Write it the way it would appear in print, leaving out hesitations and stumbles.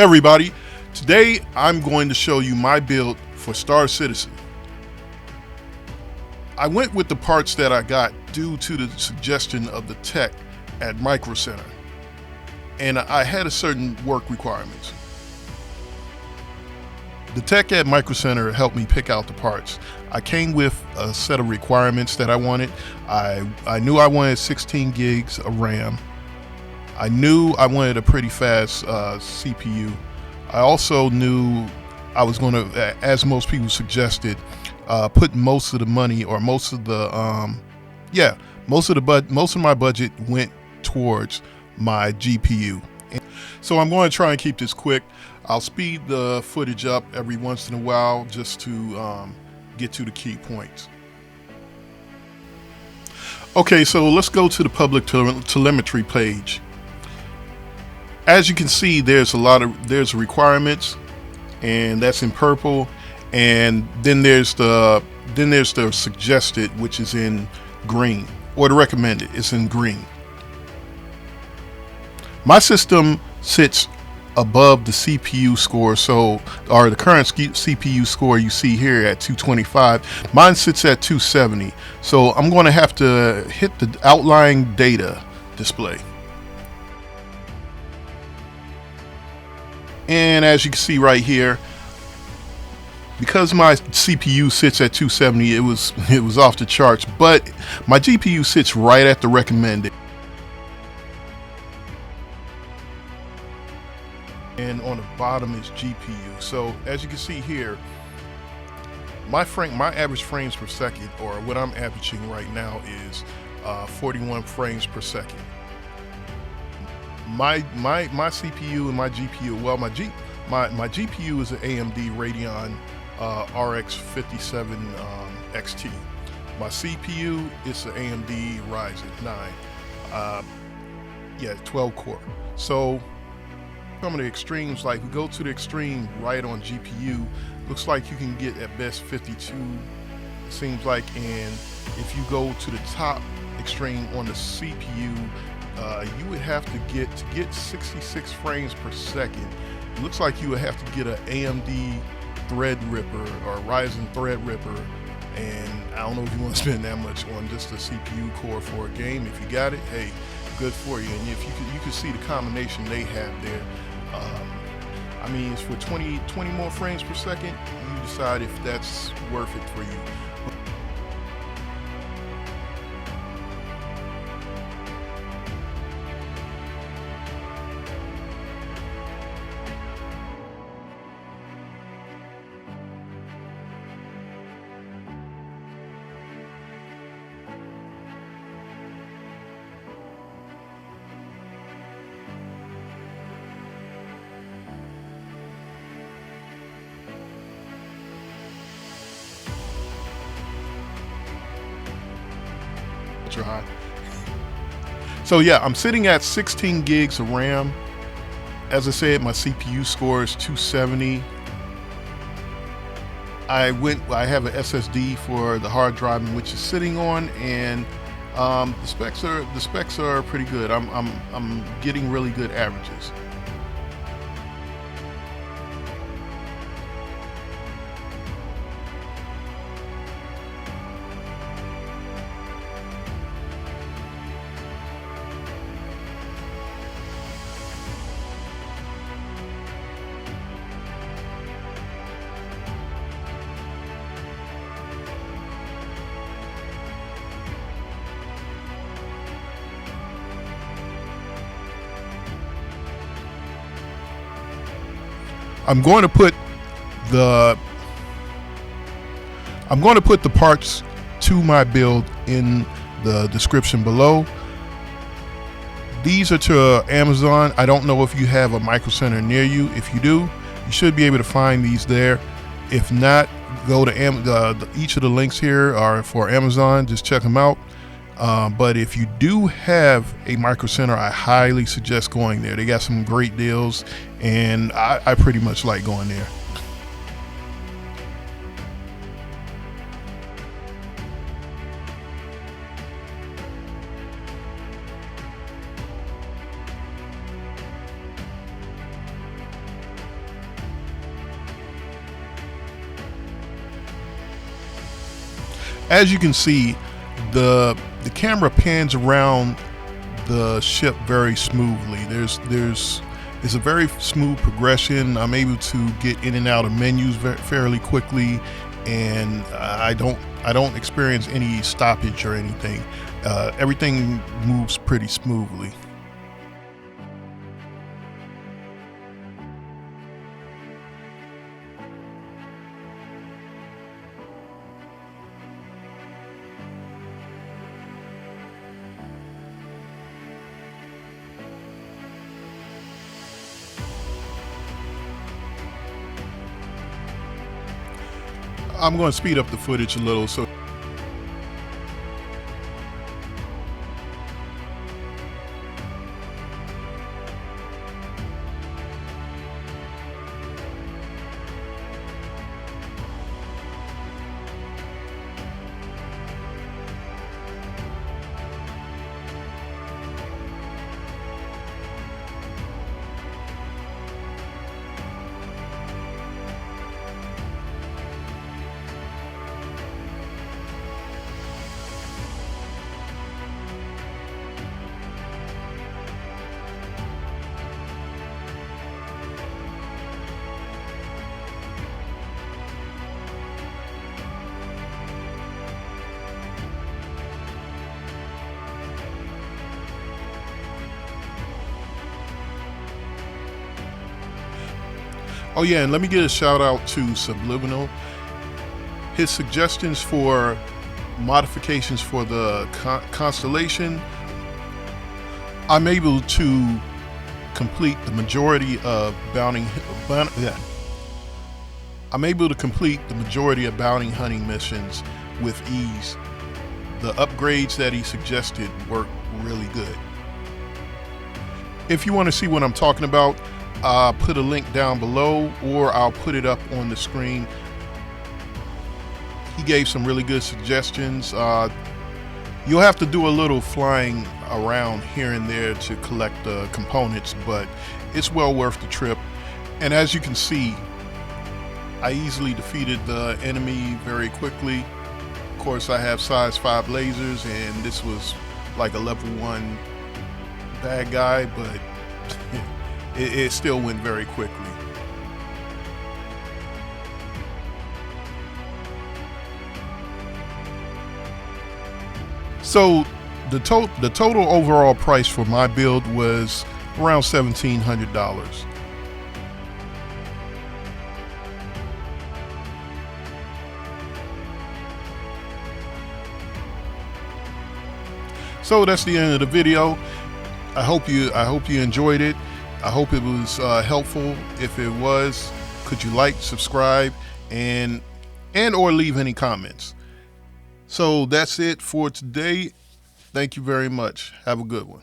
everybody, today I'm going to show you my build for Star Citizen. I went with the parts that I got due to the suggestion of the tech at MicroCenter, and I had a certain work requirements. The tech at MicroCenter helped me pick out the parts. I came with a set of requirements that I wanted. I knew I wanted 16 gigs of RAM. I knew I wanted a pretty fast CPU. I also knew I was going to, as most people suggested, put most of the money, or most of my budget went towards my GPU. So I'm going to try and keep this quick. I'll speed the footage up every once in a while just to get to the key points. Okay, so let's go to the public telemetry page. As you can see, there's requirements, and that's in purple, and then there's the suggested, which is in green, or the recommended is in green. My system sits above the CPU score, or the current CPU score you see here at 225. Mine sits at 270, so I'm going to have to hit the outlying data display. And as you can see right here, because my CPU sits at 270, it was off the charts, but my GPU sits right at the recommended. And on the bottom is GPU. So as you can see here, my average frames per second, or what I'm averaging right now, is 41 frames per second. My CPU and my GPU, well, my GPU is an AMD Radeon RX 57 XT. My CPU is an AMD Ryzen 9, 12 core. So some of the extremes, like we go to the extreme right on GPU, looks like you can get at best 52, it seems like, and if you go to the top extreme on the CPU, you would have to get 66 frames per second. It looks like you would have to get an AMD Threadripper or Ryzen Threadripper, and I don't know if you want to spend that much on just a CPU core for a game. If you got it, hey, good for you. And if you can see the combination they have there. I mean, it's for 20 more frames per second. You decide if that's worth it for you. High. So yeah, I'm sitting at 16 gigs of RAM. As I said, my CPU score is 270. I have an SSD for the hard drive in which it's sitting on, and the specs are pretty good. I'm getting really good averages. I'm going to put the parts to my build in the description below. These are to Amazon. I don't know if you have a MicroCenter near you. If you do, you should be able to find these there. If not, go to each of the links here are for Amazon. Just check them out. But if you do have a MicroCenter, I highly suggest going there. They got some great deals, and I pretty much like going there. As you can see, the camera pans around the ship very smoothly. It's a very smooth progression. I'm able to get in and out of menus fairly quickly, and I don't experience any stoppage or anything. Everything moves pretty smoothly. I'm going to speed up the footage a little so oh yeah, and let me give a shout out to Subliminal. His suggestions for modifications for the constellation, I'm able to complete the majority of bounty hunting missions with ease. The upgrades that he suggested work really good. If you want to see what I'm talking about, I'll put a link down below, or I'll put it up on the screen. He gave some really good suggestions. You'll have to do a little flying around here and there to collect the components, but it's well worth the trip. And as you can see, I easily defeated the enemy very quickly. Of course, I have size 5 lasers, and this was like a level 1 bad guy, but it still went very quickly. So the total overall price for my build was around $1,700. So that's the end of the video. I hope you enjoyed it. I hope it was helpful. If it was, could you like, subscribe, and or leave any comments. So that's it for today. Thank you very much. Have a good one.